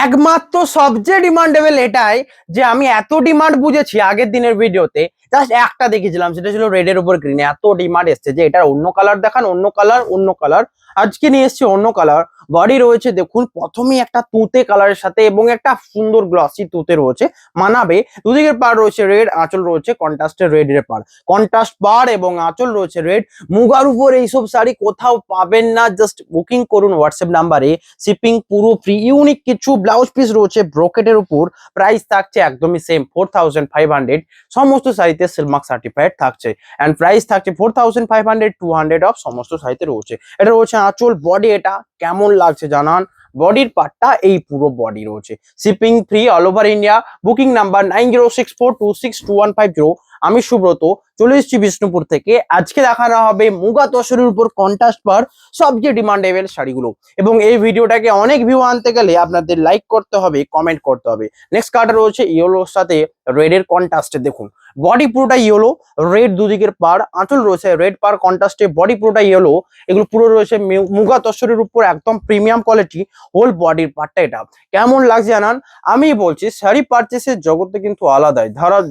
একমাত্র সবচেয়ে ডিমান্ডেবল এটাই যে আমি এত ডিমান্ড বুঝেছি আগের দিনের ভিডিওতে, জাস্ট একটা দেখেছিলাম, সেটা ছিল রেড এর উপর গ্রিন। এত ডিমান্ড এসছে যে এটার অন্য কালার দেখান, অন্য কালার, অন্য কালার। আজকে নিয়ে এসছে অন্য কালার। বডি রয়েছে দেখুন, প্রথমেই একটা তুঁতে কালারের সাথে এবং একটা সুন্দর গ্লসি তুঁতে রয়েছে, মানাবে। দুদিকের পার রয়েছে রেড, আঁচল রয়েছে কন্ট্রাস্টের রেড এর পার, কন্ট্রাস্ট পার এবং আঁচল রয়েছে রেড। মুগার উপর এইসব শাড়ি কোথাও পাবেন না, জাস্ট বুকিং করুন হোয়াটসঅ্যাপ নাম্বারে। শিপিং পুরো ফ্রি। ইউনিক কিছু ব্লাউজ পিস রয়েছে ব্রোকেটের উপর, প্রাইস থাকছে একদমই সেম 4500। সমস্ত শাড়িতে সিলমার্ক সার্টিফাইড থাকছে, এন্ড প্রাইস থাকছে 4500, 200 অফ সমস্ত শাড়িতে রয়েছে। এটা রয়েছে আঁচল। বডি এটা কেমন লাগছে জানান। বডির পার্টটা এই পুরো বডি রয়েছে, shipping free all over India. Booking number 9064262150। আমি সুব্রত, চলে এসেছি বিষ্ণুপুর থেকে। আজকে দেখানো হবে মুগা তসরের উপর কন্ট্রাস্ট পার সবচেয়ে ডিমান্ডেবল শাড়িগুলো, এবং এই ভিডিওটাকে অনেক ভিউ আনতে গেলে আপনাদের লাইক করতে হবে, কমেন্ট করতে হবে। নেক্সট কালার রয়েছে ইয়েলোর সাথে রেড এর কন্ট্রাস্টে। দেখুন বডি পুরোটা ইয়েলো, রেড দুদিকের পার, আঁচল রয়েছে রেড পার কন্ট্রাস্টে, বডি পুরোটা ইয়েলো। এগুলো পুরো রয়েছে মুগা তসরের উপর, একদম প্রিমিয়াম কোয়ালিটি। হোল বডির পার্টটা এটা কেমন লাগছে জানান। আমি বলছি শাড়ি পারচেসের জগতে কিন্তু আলাদাই।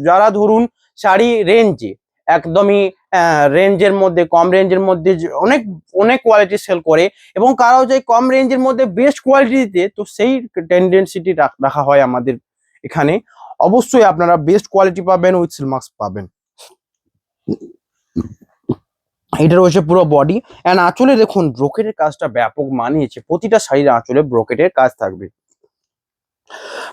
যারা ধরুন শাড়ি রেঞ্জে একদমই রেঞ্জের মধ্যে, কম রেঞ্জের মধ্যে অনেক অনেক কোয়ালিটি সেল করে, এবং কারাও যায় কম রেঞ্জের মধ্যে বেস্ট কোয়ালিটি দিতে, তো সেই টেন্ডেন্সিটি রাখা হয় আমাদের এখানে। অবশ্যই আপনারা বেস্ট কোয়ালিটি পাবেন, উইথ সিলমার্কস পাবেন। এটা রয়েছে পুরো বডি, এন্ড আঁচলে দেখুন ব্রোকেটের কাজটা ব্যাপক মানিয়েছে। প্রতিটা শাড়ির আঁচলে ব্রোকেটের কাজ থাকবে।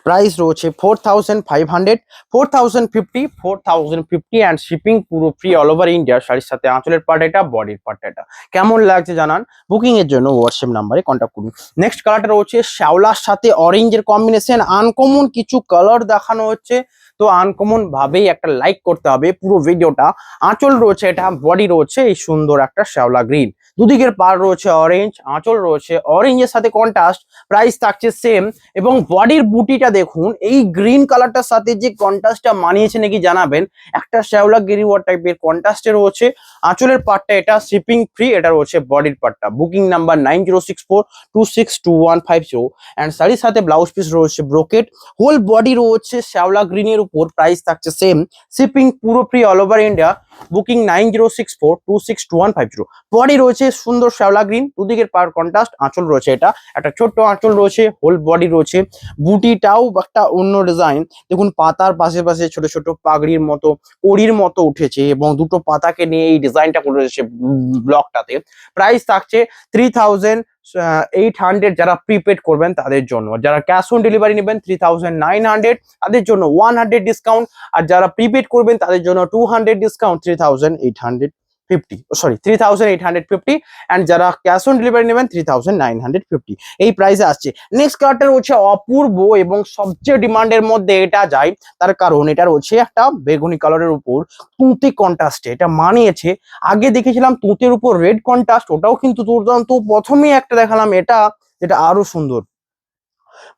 প্রাইস রয়েছে 4500, 4050, 4050, অ্যান্ড শিপিং পুরো ফ্রি অল ওভার ইন্ডিয়া। শাড়ির সাথে আঁচলের পার্ট এটা, বডির পার্ট এটা। কেমন লাগছে জানান। বুকিং এর জন্য হোয়াটসঅ্যাপ নাম্বারে কন্ট্যাক্ট করুন। নেক্সট কালারটা রয়েছে শ্যাওলার সাথে অরেঞ্জের কম্বিনেশন। আনকমন কিছু কালার দেখানো হচ্ছে, তো আনকমন ভাবেই একটা লাইক করতে হবে পুরো ভিডিওটা। আঁচল রয়েছে এটা, বডি রয়েছে এই সুন্দর একটা শ্যাওলা গ্রিন, দুদিকের পার রয়েছে অরেঞ্জ, আঁচল রয়েছে অরেঞ্জের সাথে কন্ট্রাস্ট। প্রাইস থাকছে সেম, এবং বডির বুটিটা দেখুন এই গ্রিন কালারটার সাথে যে কন্ট্রাস্টটা মানিয়েছে নাকি জানাবেন। একটা শ্যাওলা গেরুয়া টাইপের কন্ট্রাস্টে রয়েছে। আঁচলের পার্টটা এটা, শিপিং ফ্রি। এটা রয়েছে বডির পার্টটা। বুকিং নাম্বার 9064262150, অ্যান্ড শাড়ির সাথে ব্লাউজ পিস রয়েছে ব্রোকেট। হোল বডি রয়েছে শ্যাওলা গ্রিনের উপর, প্রাইস থাকছে সেম, শিপিং পুরো free all over India. Booking 9064262150। Body রয়েছে সুন্দর শ্যাওলা গ্রিন, দুদিকের পার কন্ট্রাস্ট, আঁচল রয়েছে এটা একটা ছোট্ট আঁচল রয়েছে, হোল বডি রয়েছে। বুটিটাও একটা অন্য ডিজাইন, দেখুন পাতার পাশে পাশে ছোট ছোট পাগড়ির মতো, কড়ির মতো উঠেছে, এবং দুটো পাতাকে নিয়ে এই ডিজাইনটা করে রয়েছে ব্লকটাতে। প্রাইস থাকছে 3800 যারা প্রিপেড করবেন তাদের জন্য। যারা ক্যাশ অন ডেলিভারি নেবেন 3900 তাদের জন্য 100 ডিসকাউন্ট, আর যারা প্রিপেড করবেন তাদের জন্য 200 ডিসকাউন্ট, 3850, অ্যান্ড যারা ক্যাশ অন ডেলিভারি নেবেন 3950 এই প্রাইসে আসছে। নেক্সট কালারটা রয়েছে অপূর্ব, এবং সবচেয়ে ডিমান্ডের মধ্যে এটা যায়, তার কারণ এটা রয়েছে একটা বেগুনি কালারের উপর তুঁতে কন্ট্রাস্টে। এটা মানিয়েছে। আগে দেখেছিলাম তুঁতের উপর রেড কন্ট্রাস্ট, ওটাও কিন্তু দুর্দান্ত। প্রথমেই একটা দেখালাম এটা, যেটা আরো সুন্দর।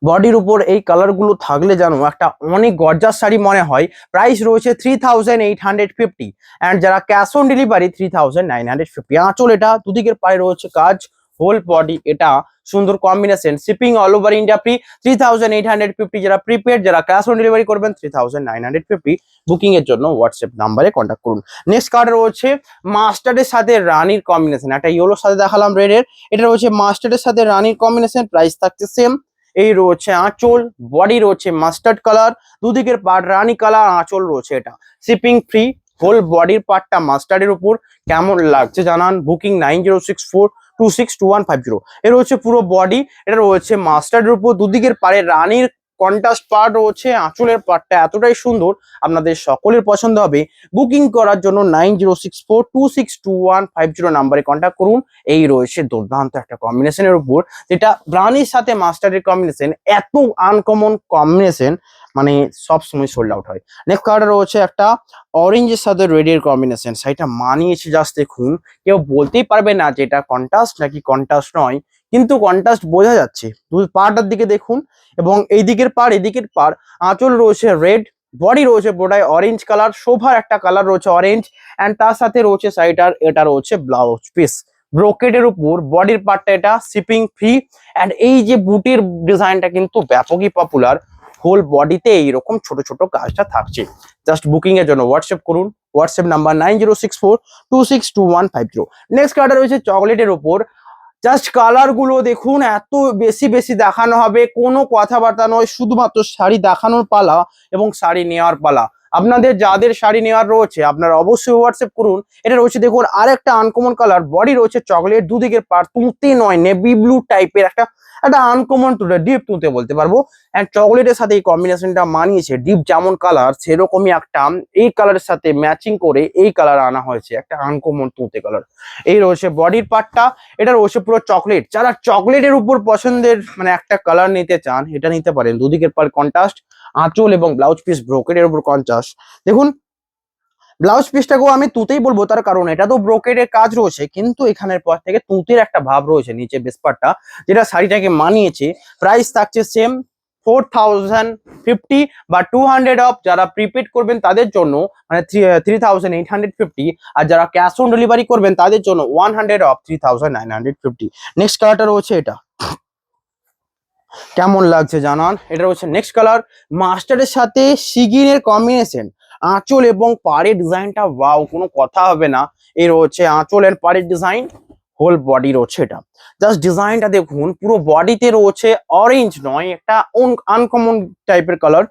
বডির উপর এই কালার গুলো থাকলে জানো একটা অনেক গর্জাস শাড়ি মনে হয়। প্রাইস রয়েছে 3850, অ্যান্ড যারা ক্যাশ অন ডেলিভারি 3950। আঁচল এটা, দুদিকের পায়ে রয়েছে কাজ, হোল বডি এটা সুন্দর combination. Shipping all over India free 3850। যারা প্রিপেড, যারা ক্যাশ অন ডেলিভারি করবেন 3950। বুকিং এর জন্য হোয়াটসঅ্যাপ নাম্বারে কন্ট্যাক্ট করুন। নেক্সট কার্ড রয়েছে মাস্টার্ডের সাথে রানীর কম্বিনেশন। একটা ইয়েলোর সাথে দেখালাম রেড এর, এটা রয়েছে মাস্টার্ডের সাথে রানীর কম্বিনেশন। প্রাইস থাকছে সেম। এই রয়েছে আঁচল, বডি রয়েছে মাস্টার্ড কালার, দুদিকের পার্ট রানী কালার, আঁচল রয়েছে এটা শিপিং ফ্রি। হোল বডির পার্টটা মাস্টার্ডের উপর। কেমন লাগছে জানান। বুকিং 9064262150। এ রয়েছে পুরো বডি, এটা রয়েছে মাস্টার্ডের উপর, দুদিকের পাড়ে রানীর কন্ট্রাস্ট পার্ট রয়েছে। আঁচলের পার্টটা এতটাই সুন্দর, আপনাদের সকলের পছন্দ হবে। বুকিং করার জন্য 9064262150 নাম্বারে কন্ট্যাক্ট করুন। এই রয়েছে দুর্দান্ত একটা কম্বিনেশনের উপর, যেটা রানীর সাথে মাস্টার্ডের কম্বিনেশন, এত আনকমন কম্বিনেশন, মানে সবসময় সোল্ড আউট হয়। নেক্সট কালার রয়েছে একটা অরেঞ্জের সাথে রেড এর কম্বিনেশন। শাড়িটা মানিয়েছে জাস্ট দেখুন, কেউ বলতেই পারবে না যে এটা কন্ট্রাস্ট নাকি কন্ট্রাস্ট নয়, কিন্তু কন্ট্রাস্ট বোঝা যাচ্ছে। দুই পাড়টার দিকে দেখুন, এবং এই দিকের পাড় এদিকের পাড়। আঁচল রয়েছে রেড, বডি রয়েছে পুরোটাই অরেঞ্জ কালার, শোভার একটা কালার রয়েছে অরেঞ্জ, অ্যান্ড তার সাথে রয়েছে শাড়িটার এটা রয়েছে ব্লাউজ পিস। ব্রোকেডের উপর বডির পার্টটা এটা শিপিং ফ্রি। অ্যান্ড এই যে বুটির ডিজাইনটা কিন্তু ব্যাপকই পপুলার, হোল বডিতে এইরকম ছোট ছোট কাজটা থাকছে। জাস্ট বুকিং এর জন্য হোয়াটসঅ্যাপ করুন, হোয়াটসঅ্যাপ নাম্বার 9064262150। নেক্সট কালারটা রয়েছে চকলেটের উপর। জাস্ট কালার গুলো দেখুন, এত বেশি বেশি দেখানো হবে, কোনো কথাবার্তা নয়, শুধুমাত্র শাড়ি দেখানোর পালা এবং শাড়ি নেওয়ার পালা। আপনাদের যাদের শাড়ি নেওয়ার রয়েছে আপনারা অবশ্যই হোয়াটসঅ্যাপ করুন। এটা রয়েছে দেখুন আর একটা আনকমন কালার, বডি রয়েছে চকলেট, দুদিকের পার তুঁতে নয় নেভি ব্লু টাইপের একটা একটা আনকমন তুঁতে, ডিপ তুঁতে বলতে পারবো। অ্যান্ড চকলেটের সাথে এই কম্বিনেশনটা মানিয়েছে, ডিপ যেমন কালার সেরকমই একটা এই কালারের সাথে ম্যাচিং করে এই কালার আনা হয়েছে, একটা আনকমন তুঁতে কালার। এই রয়েছে বডির পার্টটা, এটা রয়েছে পুরো চকলেট। যারা চকলেটের উপর পছন্দের মানে একটা কালার নিতে চান এটা নিতে পারেন। দুদিকের পার কন্ট্রাস্ট, আঁচল এবং ব্লাউজ পিস ব্রোকেডের উপর কন্ট্রাস্ট। দেখুন ব্লাউজ পিসটাকেও আমি তুতেই বলবো, তার কারণ এটা তো ব্রোকেডের কাজ রয়েছে কিন্তু এখানের পর থেকে তুতের একটা ভাব রয়েছে নিচে বেস পার্টটা, যেটা শাড়িটাকে মানিয়েছে। প্রাইস থাকছে সেম 4050 বা 200 অফ। যারা প্রিপেড করবেন তাদের জন্য মানে 3850, আর যারা ক্যাশ অন ডেলিভারি করবেন তাদের জন্য 100 অফ 3950। নেক্সট কালারটা রয়েছে এটা, কেমন লাগছে জানান। এটা রয়েছে নেক্সট কালার, মাস্টারের সাথে সিগিনের কম্বিনেশন, আঁচল এবং পাড়ের ডিজাইনটা ওয়াও, কোনো কথা হবে না। এই রয়েছে আঁচল এন্ড পাড়ের ডিজাইন, হোল বডি রয়েছে এটা। জাস্ট ডিজাইনটা দেখুন, পুরো বডিতে রয়েছে অরেঞ্জ নয় একটা আনকমন টাইপের কালার,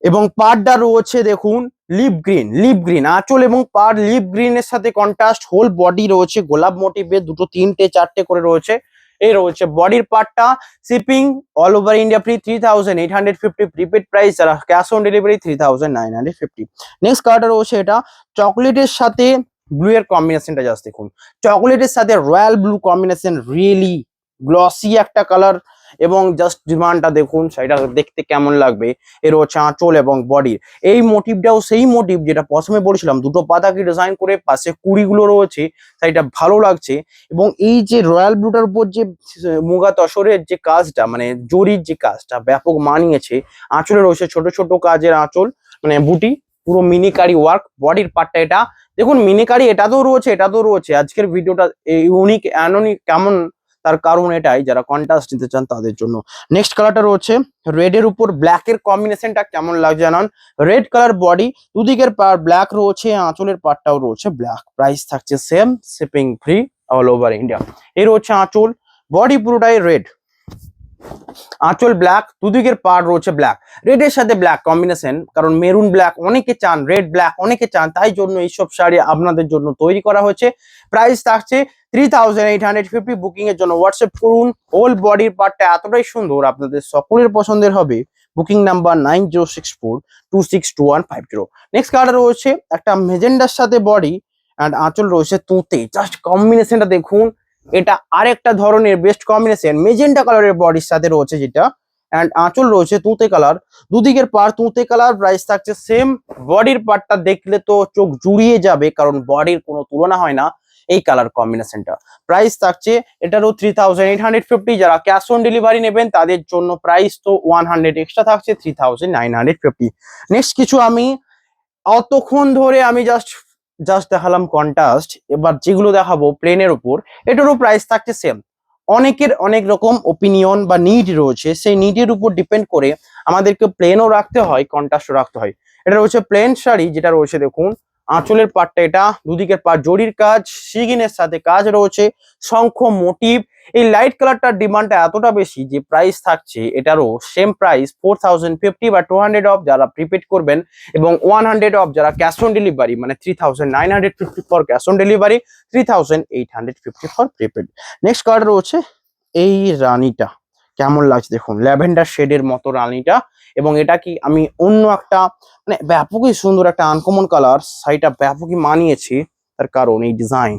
এবং পাড়টা রয়েছে দেখুন লিপ গ্রিন, লিপ গ্রিন আঁচল এবং পাড় লিপ গ্রিনের সাথে কন্ট্রাস্ট। হোল বডি রয়েছে গোলাপ মোটিভে, দুটো তিনটে চারটে করে রয়েছে। এই রয়েছে বডির পার্টটা, shipping all over India free 3850, prepaid price, যারা ক্যাশ অন ডেলিভারি 3950। নেক্সট কালারটা রয়েছে এটা চকলেটের সাথে ব্লু এর কম্বিনেশনটা জাস্ট দেখুন, চকলেটের সাথে royal blue combination, really glossy একটা কালার। এবং জাস্ট ডিমান্ডটা দেখুন, সেটা দেখতে কেমন লাগবে। এর হচ্ছে আঁচল এবং বডির এই মোটিভটাও সেই মোটিভ যেটা প্রথমে বলেছিলাম, দুটো পাতাকে ডিজাইন করে পাশে কুড়িগুলো রয়েছে, সেটা ভালো লাগছে। এবং এই যে রয়্যাল ব্লুটার উপর যে মুগা তসরের যে কাজটা মানে জরির যে কাজটা ব্যাপক মানিয়েছে। আঁচলে রয়েছে ছোট ছোট কাজের আঁচল মানে বুটি, পুরো মিনিকারি ওয়ার্ক। বডির পার্টটা এটা দেখুন মিনিকারি, এটাতেও রয়েছে এটাতেও রয়েছে। আজকের ভিডিওটা ইউনিক অ্যানোনিক কেমন, তার কারণ এটাই, যারা কন্ট্রাস্ট নিতে চান তাদের জন্য। নেক্সট কালারটা রয়েছে রেড এর উপর ব্ল্যাক এর কম্বিনেশনটা কেমন লাগছে জানান। রেড কালার বডি, দুদিকের পার ব্ল্যাক রয়েছে, আঁচলের পার্টটাও রয়েছে ব্ল্যাক। প্রাইস থাকছে same, shipping free all over India. এর হচ্ছে আঁচল, বডি পুরোটাই রেড, আঁচল ব্ল্যাক, দুদিকের পার রয়েছে ব্ল্যাক। রেডের সাথে ব্ল্যাক কম্বিনেশন, কারণ মেরুন ব্ল্যাক অনেকে চান, রেড ব্ল্যাক অনেকে চান, তাই জন্য এইসব শাড়ি আপনাদের জন্য তৈরি করা হয়েছে। প্রাইস থাকছে 3850। বুকিং এর জন্য হোয়াটসঅ্যাপ করুন। হোল বডির পার্টটা এতটাই সুন্দর, আপনাদের সকলের পছন্দের হবে। Booking number 9064262150। নেক্সট কালার রয়েছে একটা মেজেন্ডার সাথে বডি অ্যান্ড আঁচল রয়েছে তুঁতে। জাস্ট কম্বিনেশনটা দেখুন, এটা আরেকটা ধরনের বেস্ট কম্বিনেশন। মেজেন্টা কালারের বডির সাথে রয়েছে যেটা, এন্ড আঁচল রয়েছে তুঁতে কালার, দুদিকের পার তুঁতে কালার। প্রাইস থাকছে সেম। বডির পার্টটা দেখলে তো চোখ জুড়িয়ে যাবে, কারণ বডির কোনো তুলনা হয় না এই কালার কম্বিনেশনটা। প্রাইস থাকছে এটারও 3850। যারা ক্যাশ অন ডেলিভারি নেবেন তাদের জন্য প্রাইস তো 100 এক্সট্রা থাকছে, 3950। নেক্সট কিছু আমি অতক্ষণ ধরে আমি জাস্ট দেখালাম কন্ট্রাস্ট, এবার যেগুলো দেখাবো প্লেনের উপর, এটারও প্রাইস থাকছে সেম। অনেকের অনেক রকম ওপিনিয়ন বা নিড রয়েছে, সেই নিডের উপর ডিপেন্ড করে আমাদেরকে প্লেনও রাখতে হয় কন্ট্রাস্টও রাখতে হয়। এটা রয়েছে প্লেন শাড়ি, যেটা রয়েছে দেখুন আঁচলের পাটটা, এটা দুদিকের পাট জরির কাজ, সিগিনের সাথে কাজ রয়েছে, শঙ্খ মোটিভ। এই লাইট কালারটার ডিমান্ডটা এতটা বেশি যে প্রাইস থাকছে এটারও সেম প্রাইস 4050 বা 200 অফ যারা প্রিপেড করবেন, এবং 100 অফ যারা ক্যাশ অন ডেলিভারি, মানে 3950 for cash on delivery, 3850 for prepaid. Next colour রয়েছে এই রানীটা, কেমন লাগছে দেখুন, ল্যাভেন্ডার শেডের মতো রানীটা। এবং এটা কি আমি অন্য একটা মানে ব্যাপকই সুন্দর একটা আনকমন কালার, শাড়িটা ব্যাপকই মানিয়েছি, তার কারণ এই ডিজাইন।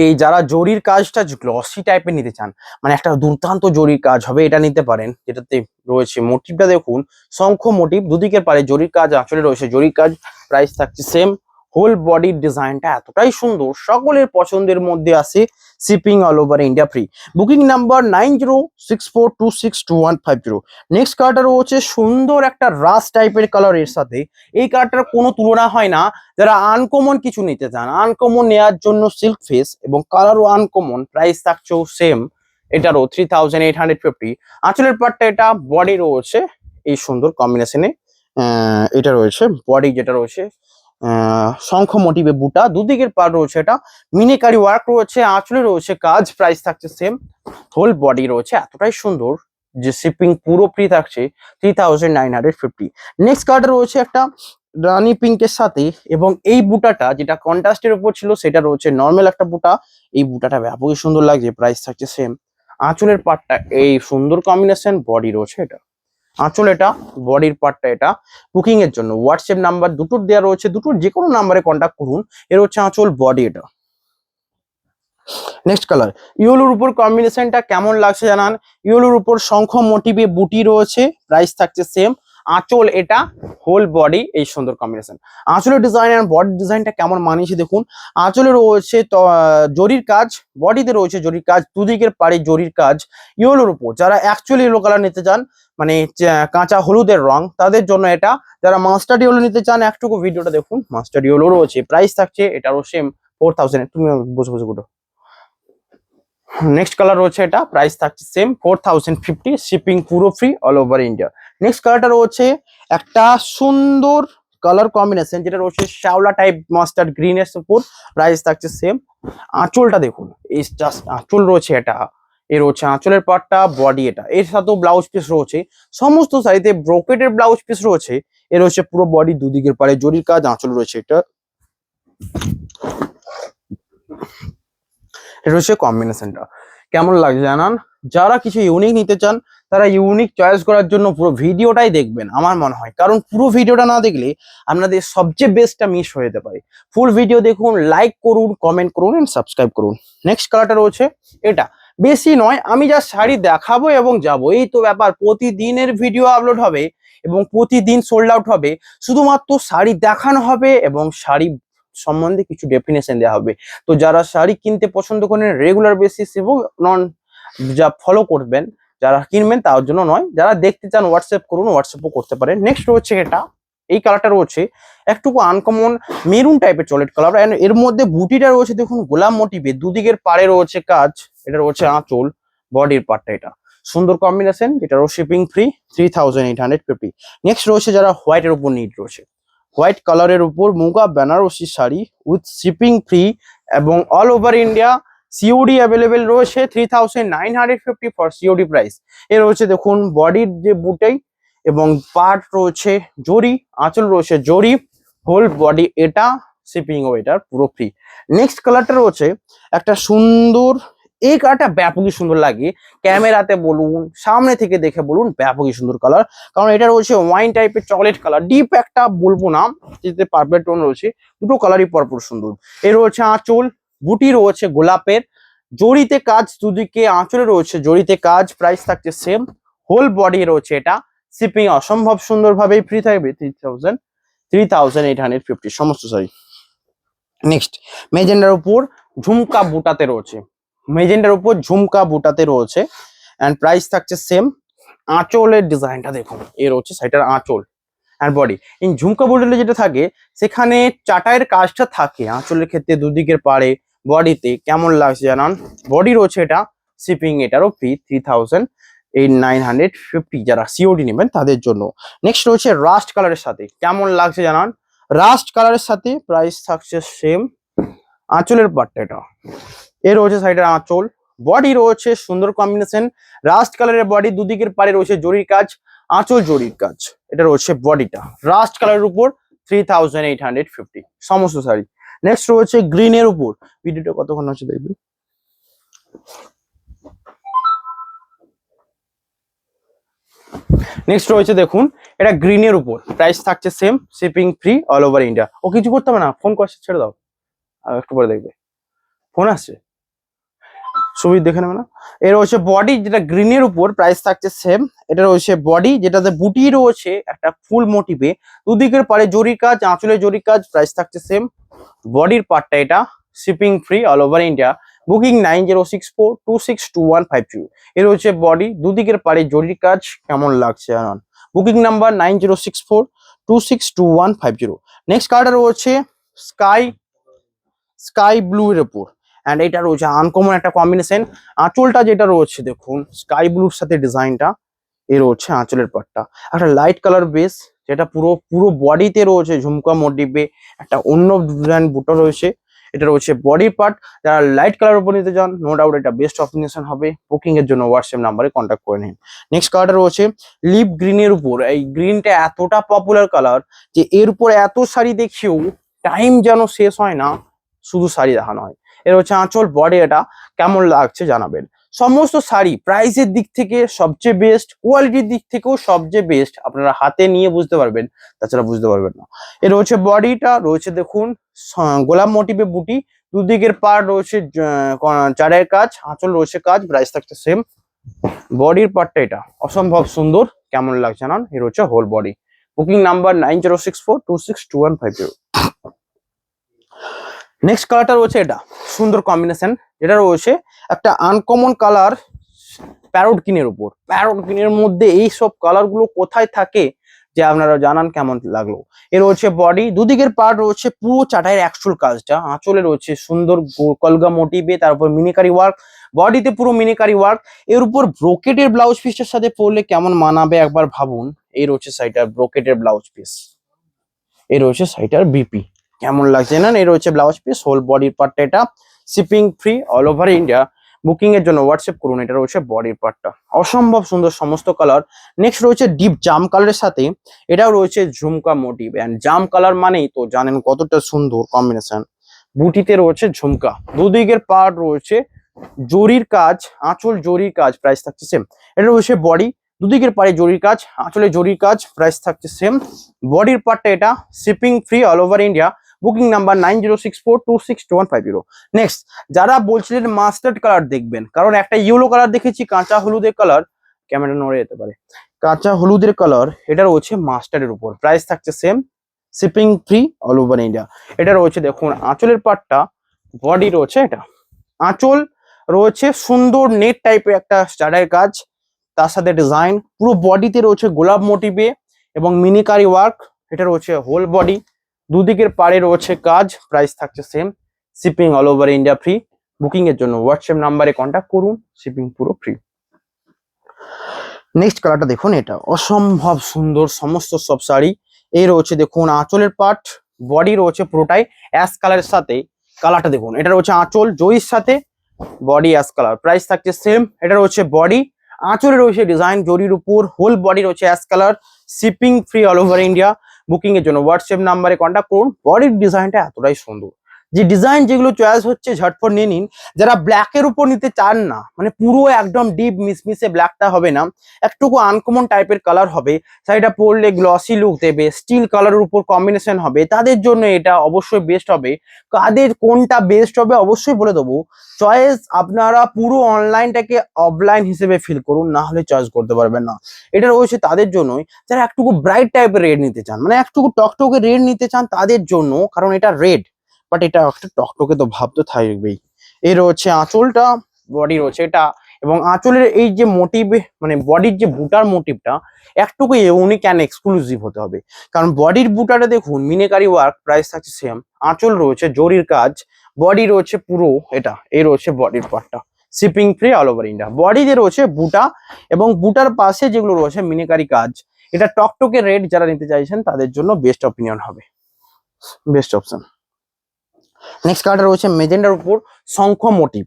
এই যারা জরির কাজটা গ্লসি টাইপের নিতে চান, মানে একটা দুর্দান্ত জরির কাজ হবে, এটা নিতে পারেন। যেটাতে রয়েছে মোটিভটা দেখুন, শঙ্খ মোটিভ, দুদিকের পারে জরির কাজ, আঁচলে রয়েছে জরির কাজ। প্রাইস থাকছে সেম, হোল বডির ডিজাইনটা এতটাই সুন্দর, সকলের পছন্দের মধ্যে আছে। Shipping all over India free. Booking number 9064262150। Next কালারটা রয়েছে সুন্দর একটা রাস টাইপের কালারের সাথে। এই কালারটার কোনো তুলনা হয় না। যারা আনকমন কিছু নিতে চান, আনকমন নেওয়ার জন্য সিল্ক ফেস এবং কালারও আনকমন, প্রাইস থাকছেও সেম, এটারও 3850। আঁচলের পাটটা এটা, বডি রয়েছে এই সুন্দর কম্বিনেশনে। এটা রয়েছে বডি, যেটা রয়েছে শঙ্খ মোটিভে বুটা, দুদিকের পার রয়েছে এটা, মিনিকারি ওয়ার্ক রয়েছে, আঁচলে রয়েছে কাজ, প্রাইস থাকছে সেম। হোল বডি রয়েছে এতটাই সুন্দর যে শিপিং পুরো ফ্রি থাকছে 3950। নেক্সট কার্ড রয়েছে একটা রানী পিঙ্কের সাথে, এবং এই বুটাটা যেটা কন্ট্রাস্টের উপর ছিল সেটা রয়েছে নর্মাল একটা বুটা। এই বুটাটা ব্যাপকই সুন্দর লাগছে, প্রাইস থাকছে সেম। আঁচলের পাটটা এই সুন্দর কম্বিনেশন, বডি রয়েছে এটা, আঁচল এটা, বডির পার্টটা এটা। বুকিং এর জন্য হোয়াটসঅ্যাপ নাম্বার দুটোর দেওয়া রয়েছে, দুটোর যে কোনো নাম্বারে কন্ট্যাক্ট করুন। এর হচ্ছে আঁচল, বডি এটা। নেক্সট কালার, ইয়েলোর উপর কম্বিনেশনটা কেমন লাগছে জানান। ইয়েলোর উপর শঙ্খ মোটিভে বুটি রয়েছে, প্রাইস থাকছে সেম। আঁচল এটা, হোল বডি এই সুন্দর কম্বিনেশন। আঁচলের ডিজাইন আর বডির ডিজাইনটা কেমন মানিয়েছে দেখুন। আঁচলে রয়েছে জরির কাজ, বডিতে রয়েছে জরির কাজ, দুদিকের পাড়ে জরির কাজ। ইয়েলোর উপর যারা অ্যাকচুয়ালি ইয়েলো কালার নিতে চান, মানে কাঁচা হলুদের রং, তাদের জন্য এটা। যারা মাস্টার্ড ইয়েলো নিতে চান, একটুকু ভিডিওটা দেখুন। মাস্টার্ড ইয়েলো রয়েছে, প্রাইস থাকছে এটারও সেম 4000। তুমি বসে বসে গুটো। নেক্সট কালার রয়েছে এটা, প্রাইস থাকছে সেম 4050, শিপিং পুরো free all over India. Next কালারটা রয়েছে একটা সুন্দর কালার কম্বিনেশন, যেটা রয়েছে শ্যাওলা টাইপ মাস্টার্ড গ্রিনের উপর, প্রাইস থাকছে সেম। আঁচলটা দেখুন, এই জাস্ট আঁচল রয়েছে এটা, এর হচ্ছে আঁচলের পার্টটা, বডি এটা, এর সাথেও ব্লাউজ পিস রয়েছে। সমস্ত শাড়িতে ব্রোকেটের ব্লাউজ পিস রয়েছে। এর হচ্ছে পুরো বডি, দুদিকের পাড়ে জরির কাজ, আঁচল রয়েছে এটা। এটা হচ্ছে কম্বিনেশনটা, কেমন লাগছে জানান। যারা কিছু ইউনিক নিতে চান, তারা ইউনিক চয়েস করার জন্য পুরো ভিডিওটাই দেখবেন আমার মনে হয়, কারণ পুরো ভিডিওটা না দেখলে আপনাদের সবচেয়ে বেস্টটা মিস হয়ে যেতে পারে। ফুল ভিডিও দেখুন, লাইক করুন, কমেন্ট করুন এন্ড সাবস্ক্রাইব করুন। নেক্সট কালারটা রয়েছে এটা, বেশি নয়, আমি যা শাড়ি দেখাবো এবং যাবো, এই তো ব্যাপার। প্রতিদিনের ভিডিও আপলোড হবে এবং প্রতিদিন সোল্ড আউট হবে। শুধুমাত্র শাড়ি দেখানো হবে এবং শাড়ি সম্বন্ধে কিছু ডেফিনেশন দেওয়া হবে। তো যারা শাড়ি কিনতে পছন্দ করেন রেগুলার বেসিস এবং নন, যা ফলো করবেন, যারা কিনবেন তার জন্য নয়, যারা দেখতে চান হোয়াটসঅ্যাপ করুন, হোয়াটসঅ্যাপও করতে পারেন। নেক্সট রয়েছে এটা, এই কালারটা রয়েছে একটুকু আনকমন মেরুন টাইপের চকলেট কালার, এন্ড এর মধ্যে বুটিটা রয়েছে দেখুন গোলাম মোটিভে, দুদিকের পাড়ে রয়েছে কাজ, এটা রয়েছে আঁচল, বডির পার্টটা এটা। সুন্দর কম্বিনেশন, যেটারও শিপিং ফ্রি 3850। নেক্সট রয়েছে যারা হোয়াইটের উপর নিড রয়েছে, হোয়াইট কালারের উপর muga Banarasi sari with shipping free এবং all over India COD available রয়েছে 3950 ফর সিওডি প্রাইস। এ রয়েছে দেখুন বডির যে বুটাই এবং পার্ট রয়েছে জরি, আঁচল রয়েছে জরি, হোল বডি এটা, শিপিং ও এটার পুরো ফ্রি। নেক্সট কালারটা রয়েছে একটা সুন্দর, এই কালারটা ব্যাপকই সুন্দর লাগে, ক্যামেরাতে বলুন, সামনে থেকে দেখে বলুন, ব্যাপকই সুন্দর কালার। কারণ এটা রয়েছে ওয়াইন টাইপের চকলেট কালার, ডিপ একটা বলবো না, যেতে পার্পল টোন রয়েছে, দুটো কালারই পরপর সুন্দর। এর রয়েছে আঁচল, বুটি রয়েছে গোলাপের, জড়িতে কাজ, দুদিকে আঁচলে রয়েছে জড়িতে কাজ, প্রাইস থাকছে সেম। হোল বডি রয়েছে এটা, শিপিং অসম্ভব সুন্দরভাবেই ফ্রি থাকবে 3850 সমস্ত শাড়ি। নেক্সট মেজেন্ডার উপর ঝুমকা বুটাতে রয়েছে, মেজেন্ডার উপর ঝুমকা বুটাতে রয়েছে এন্ড প্রাইস থাকছে সেম। আঁচলের ডিজাইনটা দেখুন, এর হচ্ছে সাইডের আঁচল আর বডি। এই ঝুমকা বুটাতে যেটা থাকে, সেখানে চাটাইয়ের কাজটা থাকে আঁচলের ক্ষেত্রে, দুদিকের পাড়ে, বডিতে কেমন লাগছে জানান। বডি রয়েছে এটা, শিপিং এটারও ফ্রি 3950, যারা সিওডি নেবেন তাদের জন্য। নেক্সট রয়েছে রাস্ট কালারের সাথে, কেমন লাগছে জানান। রাস্ট কালারের সাথে প্রাইস থাকছে সেম। আঁচলের পাটটা এটা, এর রয়েছে সাইডের আঁচল, বডি রয়েছে সুন্দর কম্বিনেশন, রাস্ট কালারের বডি, দুদিকের পাড়ে রয়েছে জরির কাজ, আঁচল জরির কাজ, এটা রয়েছে বডিটা। রাস্ট কালারের উপর 3850 সমস্ত শাড়ি। নেক্সট রয়েছে গ্রিনের উপর, ভিডিওটা কতক্ষণ হচ্ছে দেখবি। নেক্সট রয়েছে দেখুন, এটা গ্রিনের উপর, প্রাইস থাকছে same, shipping free all over India. ও কিছু করতে হবে না, ফোন করছে, ছেড়ে দাও, আর একটু পরে দেখবে, ফোন আসছে। ছবি দেখে নেবে না। এর হচ্ছে বডি যেটা গ্রিনের উপর প্রাইস থাকছে সেম। এটা রয়েছে বডি যেটাতে বুটি রয়েছে একটা ফুল মোটিভে, দুদিকের পারে জরি কাজ, আঁচলে জরি কাজ, প্রাইস থাকছে সেম। বডির পার্টটা এটা, shipping free all over India, booking 9064262150। এর হচ্ছে বডি, দুদিকের পারে জরি কাজ, কেমন লাগছে জানান। Booking number 9064262150। নেক্সট কার্ডটা রয়েছে স্কাই স্কাই ব্লু এর উপর, অ্যান্ড এটা রয়েছে আনকমন একটা কম্বিনেশন। আঁচলটা যেটা রয়েছে দেখুন স্কাই ব্লুর সাথে ডিজাইনটা, এর হচ্ছে আঁচলের পাটটা একটা লাইট কালার বেস, যেটা পুরো পুরো বডিতে রয়েছে ঝুমকা মোটিভে একটা অন্য ডিজাইন বুটো রয়েছে। এটা রয়েছে বডি পার্ট। যারা লাইট কালার উপর নিতে চান নো ডাউট এটা বেস্ট অপশন হবে। বুকিং এর জন্য হোয়াটসঅ্যাপ নাম্বারে কন্ট্যাক্ট করে নিন। নেক্সট কালারটা রয়েছে লিপ গ্রিনের উপর। এই গ্রিনটা এতটা পপুলার কালার যে এর উপর এত শাড়ি দেখেও টাইম যেন শেষ হয় না, শুধু শাড়ি দেখানো হয়। এর হচ্ছে আঁচল, বডি, এটা কেমন লাগছে জানাবেন। সমস্ত শাড়ি প্রাইসের দিক থেকে সবচেয়ে বেস্ট, কোয়ালিটির দিক থেকেও সবচেয়ে বেস্ট, আপনারা হাতে নিয়ে বুঝতে পারবেন, তাছাড়া বুঝতে পারবেন না। এর হচ্ছে বডিটা রয়েছে দেখুন গোলাপ মোটিভে বুটি, দুদিকের পার্ট রয়েছে চারের কাজ, আঁচল রয়েছে কাজ, প্রাইস থাকছে সেম। বডির পার্টটা এটা অসম্ভব সুন্দর, কেমন লাগছে জানান। এর হচ্ছে whole body. Booking number 9064262150। Next কালারটা রয়েছে এটা সুন্দর কম্বিনেশন, যেটা রয়েছে একটা আনকমন কালার প্যারোট গ্রিনের উপর। প্যারোট গ্রিনের মধ্যে এই সব কালার গুলো কোথায় থাকে যে আপনারা জানান, কেমন লাগলো। এর রয়েছে বডি, দুদিকের পার্ট রয়েছে পুরো চাটাইয়ের অ্যাকচুয়াল কাজটা, আঁচলে রয়েছে সুন্দর কলগা মোটিভে, তারপর মিনিকারি ওয়ার্ক, বডিতে পুরো মিনিকারি ওয়ার্ক। এর উপর ব্রোকেটের ব্লাউজ পিসের সাথে পরলে কেমন মানাবে একবার ভাবুন। এই রয়েছে সাইটার ব্রোকেটের ব্লাউজ পিস, এই রয়েছে সাইটার বিপি, কেমন লাগছে না। এর হচ্ছে ব্লাউজ পিস, হোল বডির পার্টটা এটা, shipping free all over India. Booking এর জন্য হোয়াটসঅ্যাপ করুন। এটা রয়েছে বডির পার্টটা, অসম্ভব সুন্দর সমস্ত কালার। নেক্সট রয়েছে ডিপ জাম কালারের সাথে, এটাও রয়েছে ঝুমকা মোটিভ, এন্ড জাম কালার মানেই তো জানেন কতটা সুন্দর কম্বিনেশন। বুটিতে রয়েছে ঝুমকা, দুদিকের পার্ট রয়েছে জরির কাজ, আঁচল জরির কাজ, প্রাইস থাকছে সেম। এটা রয়েছে বডি, দুদিকের পাড়ে জরির কাজ, আঁচলে জরির কাজ, প্রাইস থাকছে সেম। বডির পার্টটা এটা, shipping free all over India. Booking number 9064262150। Next, যারা বলছিলেন মাস্টার্ড কালার দেখবেন, কারণ একটা ইয়েলো কালার দেখেছি কাঁচা হলুদের কালার, ক্যামেরা নড়ে যেতে পারে, কাঁচা হলুদের কালার, এটা রয়েছে মাস্টার্ডের উপর, প্রাইস থাকছে same, shipping free all over India. এটা রয়েছে দেখুন আঁচলের পার্টটা, বডি রয়েছে এটা, আঁচল রয়েছে সুন্দর নেট টাইপের একটা স্টাডের কাজ, তার সাথে ডিজাইন, পুরো বডিতে রয়েছে গোলাপ মোটিভে এবং মিনিকারি ওয়ার্ক। এটা রয়েছে হোল বডি, দুদিকের পাড়ে রয়েছে কাজ, প্রাইস থাকছে same, shipping all over India free. Booking এর জন্য হোয়াটসঅ্যাপ নাম্বারে কন্ট্যাক্ট করুন, শিপিং পুরো ফ্রি। নেক্সট কালারটা দেখুন, এটা অসম্ভব সুন্দর সমস্ত সব শাড়ি। এই রয়েছে দেখুন আঁচলের পার্ট, বডি রয়েছে পুরোটাই অ্যাশ কালারের সাথে, কালারটা দেখুন, এটা রয়েছে আঁচল জরির সাথে, বডি অ্যাশ কালার, প্রাইস থাকছে সেম। এটা রয়েছে বডি, আঁচলে রয়েছে ডিজাইন জরির উপর, হোল বডি রয়েছে ash colour, shipping free all over India. Booking এর জন্য হোয়াটসঅ্যাপ নাম্বারে কন্ট্যাক্ট করুন। বডির ডিজাইনটা এতটাই সুন্দর, যে ডিজাইন যেগুলো চয়েস হচ্ছে ঝটপট নিয়ে নিন। যারা ব্ল্যাকের উপর নিতে চান না, মানে পুরো একদম ডিপ মিসমিসে ব্ল্যাকটা হবে না, একটুকু আনকমন টাইপের কালার হবে, শাড়িটা পরলে গ্লসি লুক দেবে, স্টিল কালারের উপর কম্বিনেশন হবে, তাদের জন্য এটা অবশ্যই বেস্ট হবে। কাদের কোনটা বেস্ট হবে অবশ্যই বলে দেবো। চয়েস আপনারা পুরো অনলাইনটাকে অফলাইন হিসেবে ফিল করুন, না হলে চয়েস করতে পারবেন না। এটা রয়েছে তাদের জন্যই যারা একটুকু ব্রাইট টাইপের রেড নিতে চান, মানে একটুকু টকটকে রেড নিতে চান তাদের জন্য, কারণ এটা রেড বাট এটা একটা টকটকে তো ভাব তো থাকবেই। এই রয়েছে আঁচলটা, বডি রয়েছে এটা, এবং আঁচলের এই যে মোটিভ, মানে বডির যে বুটার মোটিভটা একটুকু ইউনিক অ্যান্ড এক্সক্লুসিভ হতে হবে, কারণ বডির বুটাটা দেখুন মিনেকারি ওয়ার্ক, প্রাইস থাকছে সেম, আঁচল রয়েছে জরির কাজ, বডি রয়েছে পুরো এটা, এই রয়েছে বডির পার্টটা, shipping free all over India. বডিতে রয়েছে বুটা এবং বুটার পাশে যেগুলো রয়েছে মিনেকারি কাজ, এটা টকটকে রেড যারা নিতে চাইছেন তাদের জন্য বেস্ট অপিনিয়ন হবে, বেস্ট অপশন। নেক্সট কালারটা রয়েছে মেজেন্ডার উপর শঙ্খ মোটিভ।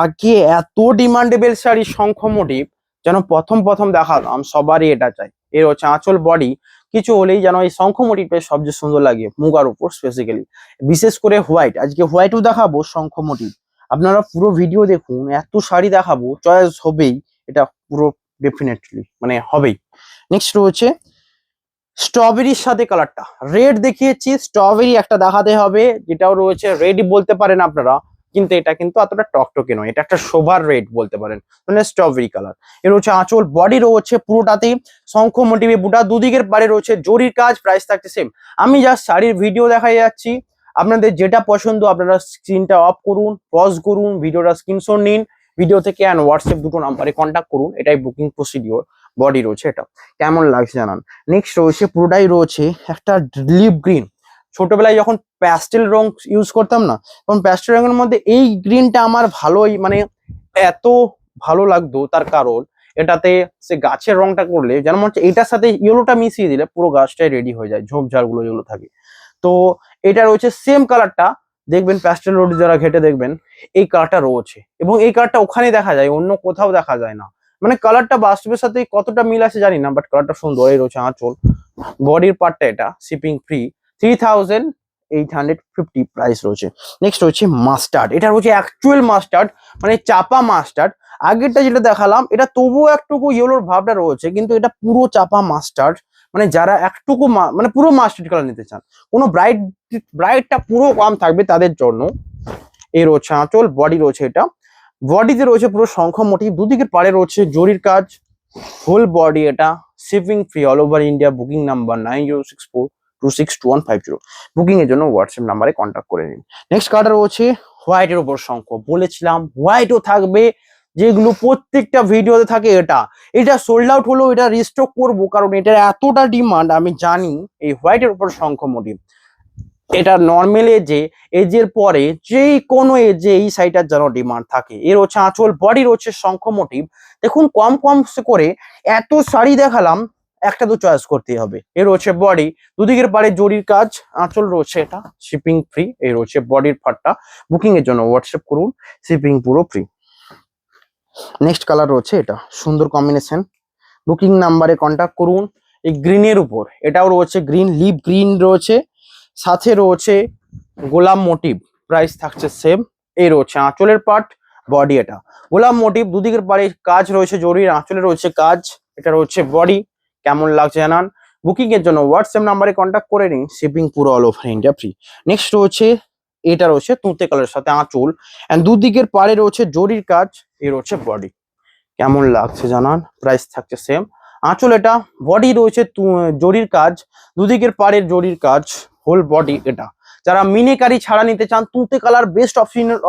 আগে এত ডিমান্ডেবল শাড়ি শঙ্খ মোটিভ, যেন প্রথম প্রথম দেখালাম সবারই এটা চাই। এর হচ্ছে আঁচল বডি, কিছু হলেই যেন এই শঙ্খ মোটিভটা সবচেয়ে সুন্দর লাগে মুগার উপর স্পেসিক্যালি, বিশেষ করে হোয়াইট। আজকে হোয়াইটও দেখাবো শঙ্খ মোটিভ, আপনারা পুরো ভিডিও দেখুন, এত শাড়ি দেখাবো, চয়েস হবেই এটা পুরো ডেফিনেটলি, মানে হবেই। নেক্সট রয়েছে স্ট্রবেরির সাথে কালারটা, রেড দেখিয়েছি, স্ট্রবেরি একটা দেখাতে হবে, যেটাও রয়েছে রেডই বলতে পারেন আপনারা, কিন্তু এটা কিন্তু অতটা টকটকে নয়, এটা একটা সোভার রেড বলতে পারেন, মানে স্ট্রবেরি কালার। এর হচ্ছে আঁচল, বডি রয়েছে পুরোটাতেই শঙ্খ মোটিভে বুটা, দুদিকের পাড়ে রয়েছে জরির কাজ, প্রাইস থাকছে সেম। আমি জাস্ট শাড়ির ভিডিও দেখাই যাচ্ছি, আপনাদের যেটা পছন্দ আপনারা স্ক্রিনটা অফ করুন, পজ করুন, ভিডিওটা স্ক্রিনশট নিন ভিডিও থেকে, অ্যান্ড হোয়াটসঅ্যাপ দুটো নাম্বারে কন্ট্যাক্ট করুন, এটাই বুকিং প্রসিডিওর। বডি রয়েছে এটা, কেমন লাগছে জানান। নেক্সট রয়েছে পুরোটাই রয়েছে একটা লিপ গ্রিন। ছোটবেলায় যখন প্যাস্টেল রং ইউজ করতাম না, তখন প্যাস্টেল রঙের মধ্যে এই গ্রিনটা আমার ভালোই মানে এত ভালো লাগতো, তার কারণ এটাতে সে গাছের রংটা করলে যেন মনে হচ্ছে এটার সাথে ইয়েলোটা মিশিয়ে দিলে পুরো গাছটাই রেডি হয়ে যায়, ঝোপঝাড় গুলো যেগুলো থাকে। তো এটা রয়েছে সেম কালারটা, দেখবেন প্যাস্টেল রোড যারা ঘেটে দেখবেন এই কালারটা রয়েছে, এবং এই কালারটা ওখানে দেখা যায়, অন্য কোথাও দেখা যায় না। মানে কালারটা বাস্তবের সাথে কতটা মিল আছে জানি না, বাট কালারটা সুন্দর। এই রয়েছে আঁচল, বডির পার্টটা এটা শিপিং ফ্রি, 3850 প্রাইস রয়েছে। নেক্সট রয়েছে মাস্টার্ড, এটা রয়েছে অ্যাকচুয়াল মাস্টার্ড, মানে চাপা মাস্টার্ড। আগেরটা যেটা দেখালাম এটা তবুও একটুকু ইয়েলোর ভাবটা রয়েছে, কিন্তু এটা পুরো চাপা মাস্টার্ড, মানে যারা একটুকু মানে পুরো মাস্টার্ড কালার নিতে চান, কোনো ব্রাইটটা পুরো কম থাকবে তাদের জন্য। এই রয়েছে আঁচল, বডি রয়েছে এটা, বডিতে রয়েছে পুরো শঙ্খ মোটিভ, দুদিকের পাড়ে রয়েছে জরির কাজ, হোল বডি এটা, shipping free all over India. Booking number 9064262150। Booking এর জন্য হোয়াটসঅ্যাপ নাম্বারে কন্ট্যাক্ট করে নিন। নেক্সট কালার রয়েছে হোয়াইটের উপর শঙ্খ, বলেছিলাম হোয়াইটও থাকবে, যেগুলো প্রত্যেকটা ভিডিওতে থাকে। এটা সোল্ড আউট হলো, এটা রিস্টক করবো কারণ এটার এতটা ডিমান্ড আমি জানি। এই হোয়াইটের উপর শঙ্খ মোটিভ, এটা নর্মাল এজের পরে যে কোনো এজে এই শাড়িটার যেন ডিমান্ড থাকে। এর হচ্ছে আঁচল, বডি রয়েছে শঙ্খ মোটিভ। দেখুন কম কম করে এত শাড়ি দেখালাম, একটা তো চয়েস করতেই হবে। এর হচ্ছে বডি, দুদিকের পাড়ে জরির কাজ, আঁচল রয়েছে এটা শিপিং ফ্রি। এর হচ্ছে বডির পার্টটা। বুকিং এর জন্য হোয়াটসঅ্যাপ করুন, শিপিং পুরো ফ্রি। নেক্সট কালার রয়েছে এটা, সুন্দর কম্বিনেশন। বুকিং নাম্বারে কন্ট্যাক্ট করুন। এই গ্রিনের উপর এটাও রয়েছে গ্রিন, লিপ গ্রিন রয়েছে, সাথে রয়েছে গোলাপ মোটিভ, প্রাইস থাকছে সেম। এই রয়েছে আঁচলের পার্ট, বডি এটা গোলাপ মোটিভ, দুদিকের পাড়ে কাজ রয়েছে জরির, আঁচলে রয়েছে কাজ, এটা রয়েছে বডি। কেমন লাগছে জানান। বুকিং এর জন্য হোয়াটসঅ্যাপ নাম্বারে কন্ট্যাক্ট করে নিন, শিপিং পুরো all over India free. Next রয়েছে এটা রয়েছে তুঁতে কালারের সাথে আঁচল, এন্ড দুদিকের পাড়ে রয়েছে জরির কাজ, এই রয়েছে বডি। কেমন লাগছে জানান। প্রাইস থাকছে সেম। আঁচল এটা, বডি রয়েছে জরির কাজ, দুদিকের পাড়ের জরির কাজ, হোল বডি এটা। যারা মিনিকারি ছাড়া নিতে চান, তুঁতে কালার বেস্ট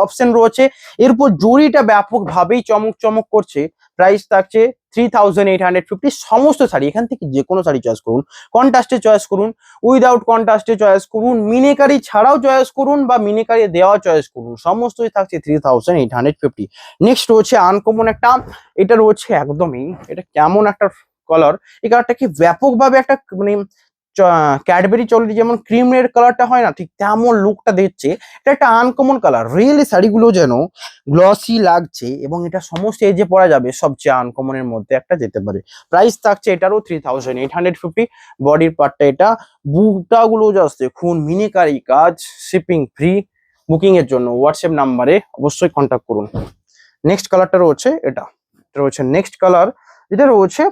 অপশন রয়েছে। এরপর জরিটা ব্যাপকভাবেই চমক চমক করছে। প্রাইস থাকছে 3850। সমস্ত শাড়ি এখান থেকে যে কোনো শাড়ি চয়েস করুন, কন্ট্রাস্টে চয়েস করুন, উইদাউট কন্ট্রাস্টে চয়েস করুন, মিনিকারি ছাড়াও চয়েস করুন, বা মিনিকারি দেওয়া চয়েস করুন, সমস্তই থাকছে 3850। নেক্সট রয়েছে আনকমন একটা, এটা রয়েছে একদমই, এটা কেমন একটা কালার, এই কালারটা কি ব্যাপকভাবে একটা মানে ক্যাডবেরি চকলেট যেমন ক্রিমের কালারটা হয় না, ঠিক তেমন লুকটা দিচ্ছে। এটা একটা আনকমন কালার, রিয়েলি শাড়িগুলো যেন গ্লসি লাগছে, এবং এটা সমস্ত এজে পরা যাবে, সবচেয়ে আনকমনের মধ্যে একটা যেতে পারে। প্রাইস থাকছে এটারও 3850। বডির পার্টটা এটা, বুটাগুলো জাস্ট দেখুন, মিনিকারি কাজ, শিপিং ফ্রি। বুকিং এর জন্য হোয়াটসঅ্যাপ নাম্বারে অবশ্যই কন্ট্যাক্ট করুন। নেক্সট কালারটা রয়েছে এটা রয়েছে নেক্সট কালার, যেটা রয়েছে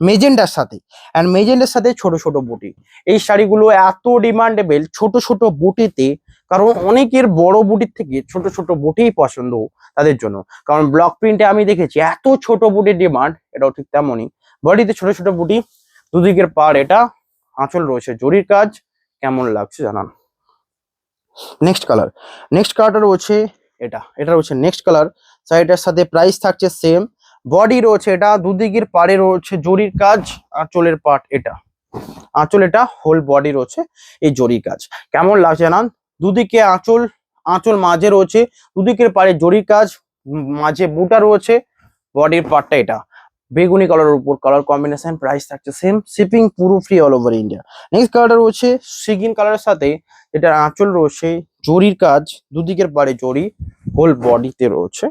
মেজেন্ডার সাথে, অ্যান্ড মেজেন্ডার সাথে ছোট ছোট বুটি। এই শাড়িগুলো এত ডিমান্ডেবল ছোট ছোট বুটিতে, কারণ অনেকের বড় বুটির থেকে ছোট ছোট বুটিই পছন্দ তাদের জন্য, কারণ ব্লক প্রিন্টে আমি দেখেছি এত ছোট বুটির ডিমান্ড, এটাও ঠিক তেমনই। বডিতে ছোট ছোট বুটি, দুদিকের পাড় এটা, আঁচল রয়েছে জরির কাজ। কেমন লাগছে জানান। নেক্সট কালারটা রয়েছে এটা রয়েছে নেক্সট কালার, শাড়িটার সাথে প্রাইস থাকছে সেম। বডি রয়েছে এটা, দুদিকের পাড়ে রয়েছে জরির কাজ, আঁচলের পার্ট এটা, আঁচল এটা, হোল বডি রয়েছে এই জরির কাজ। কেমন লাগছে জানান। দুদিকে আঁচল মাঝে রয়েছে, দুদিকের পাড়ে জরির কাজ, মাঝে বুটা রয়েছে, বডির পার্টটা এটা বেগুনি কালারের উপর কালার কম্বিনেশন। প্রাইস থাকছে সেম, শিপিং পুরো free all over India. Next কালারটা রয়েছে সিগিন কালারের সাথে, এটা আঁচল রয়েছে জরির কাজ, দুদিকের পাড়ে জরি, হোল বডিতে রয়েছে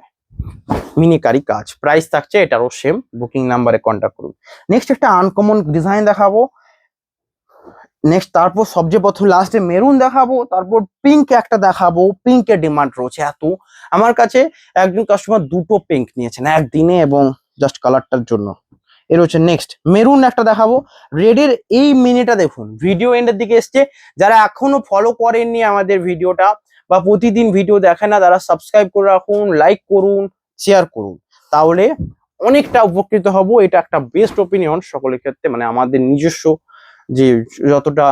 মিনিকারি কাজ। প্রাইস থাকছে এটারও সেম। বুকিং নাম্বারে কন্ট্যাক্ট করুন। নেক্সট একটা আনকমন ডিজাইন দেখাবো, তারপর সবচেয়ে প্রথম লাস্টে মেরুন দেখাবো, তারপর পিঙ্ক একটা দেখাবো। পিঙ্কের ডিমান্ড রয়েছে এত, আমার কাছে একজন কাস্টমার দুটো পিঙ্ক নিয়েছেন একদিনে, এবং জাস্ট কালারটার জন্য। এর হচ্ছে নেক্সট মেরুন একটা দেখাবো। রেডের এই মিনিটা দেখুন, ভিডিও এন্ডের দিকে এসছে। যারা এখনো ফলো করেননি আমাদের ভিডিওটা, বা প্রতিদিন ভিডিও দেখেন না, তারা সাবস্ক্রাইব করে রাখুন, লাইক করুন, শেয়ার করুন, তাহলে অনেকটা উপকৃত হব। এটা একটা বেস্ট ওপিনিয়ন সকলের ক্ষেত্রে, মানে আমাদের নিজস্ব যে যতটা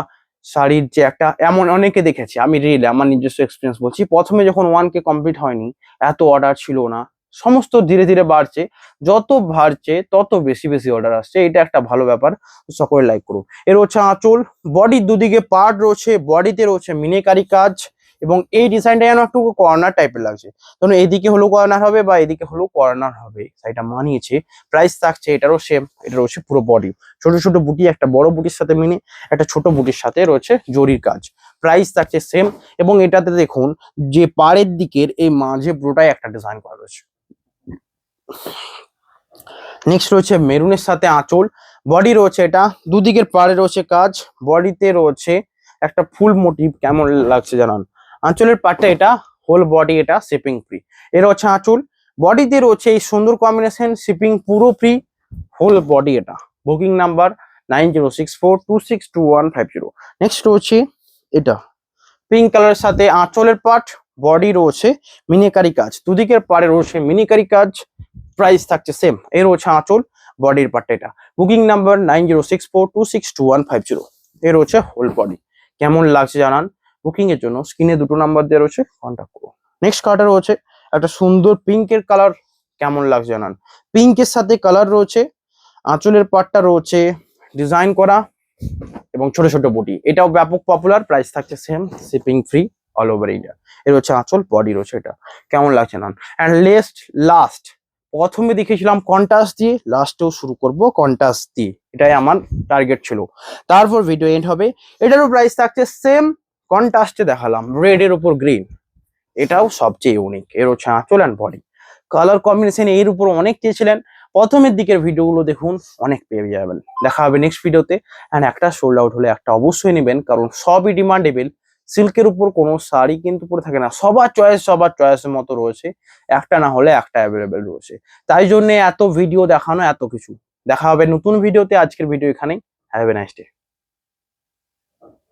শাড়ির যে একটা, এমন অনেকে দেখেছি আমি রিয়েলি আমার নিজস্ব এক্সপিরিয়েন্স বলছি, প্রথমে যখন 1K কমপ্লিট হয়নি, এত অর্ডার ছিল না, সমস্ত ধীরে ধীরে বাড়ছে, যত বাড়ছে তত বেশি বেশি অর্ডার আসছে, এটা একটা ভালো ব্যাপার। সকলে লাইক করুন। এর হচ্ছে আঁচল, বডির দুদিকে পার্ট রয়েছে, বডিতে রয়েছে মিনেকারি কাজ, এবং এই ডিজাইনটা যেন একটু কর্নার টাইপের লাগছে, ধরুন এদিকে হলো কর্নার হবে বা এদিকে হলো কর্নার হবে, সেটা মানিয়েছে। প্রাইস থাকছে এটারও সেম, এটা রয়েছে পুরো বডি, ছোট ছোট বুটি, একটা বড় বুটির সাথে মিনে একটা ছোট বুটির সাথে রয়েছে জরির কাজ, প্রাইস থাকছে সেম। এবং এটাতে দেখুন যে পাড়ের দিকের এই মাঝে পুরোটাই একটা ডিজাইন করা রয়েছে। নেক্সট রয়েছে মেরুনের সাথে আঁচল, বডি রয়েছে, এটা দুদিকের পাড়ে রয়েছে কাজ, বডিতে রয়েছে একটা ফুল মোটিভ, কেমন লাগছে জানান। আঁচলের পার্টটা এটা, হোল বডি এটা শিপিং ফ্রি। এর হচ্ছে আঁচল, বডিতে রয়েছে এই সুন্দর কম্বিনেশন, শিপিং পুরো ফ্রি, হোল বডি এটা। Booking number 9064262150। নেক্সট রয়েছে এটা পিঙ্ক কালারের সাথে আঁচলের পার্ট, বডি রয়েছে মিনিকারি কাজ, দুদিকের পাড়ে রয়েছে মিনিকারি কাজ, প্রাইস থাকছে সেম। এর হচ্ছে আঁচল, বডির পার্ট এটা। Booking number 9064262150। এর হচ্ছে হোল বডি, কেমন লাগছে জানান। বুকিং এর জন্য স্ক্রিনে দুটো নাম্বার দেওয়া রয়েছে, কন্ট্যাক্ট করুন। নেক্সট কালার রয়েছে একটা সুন্দর পিঙ্কের কালার, কেমন লাগছে জানান। পিঙ্কের সাথে কালার রয়েছে, আঁচলের পার্টটা রয়েছে ডিজাইন করা এবং ছোট ছোট বুটি, এটাও ব্যাপক পপুলার, প্রাইস থাকছে same, shipping free all over India. এর হচ্ছে আঁচল, বডি রয়েছে এটা, কেমন লাগছে না। অ্যান্ড লাস্ট, প্রথমে দেখেছিলাম কন্ট্রাস্ট দিয়ে, লাস্টেও শুরু করব কন্ট্রাস্ট দিয়ে, এটাই আমার টার্গেট ছিল। তারপর ভিডিও এন্ড হবে। এটারও প্রাইস থাকছে সেম, কন্ট্রাস্টে দেখালাম রেড এর উপর গ্রিন, এটাও সবচেয়ে ইউনিক। এর হচ্ছে আঁচল অ্যান্ড বডি, কালার কম্বিনেশন এর উপর অনেক চেয়েছিলেন, প্রথমের দিকের ভিডিওগুলো দেখুন, অনেক পেয়ে যাবেন। দেখা হবে নেক্সট ভিডিওতে। অ্যান্ড একটা সোল্ড আউট হলে একটা অবশ্যই নেবেন, কারণ সবই ডিমান্ডেবল। সিল্কের উপর কোনো শাড়ি কিন্তু পরে থাকে না, সবার চয়েসের মতো রয়েছে, একটা না হলে একটা অ্যাভেলেবেল রয়েছে। তাই জন্য এত ভিডিও দেখানো, এত কিছু। দেখা হবে নতুন ভিডিওতে, আজকের ভিডিও এখানেই। Have a nice day.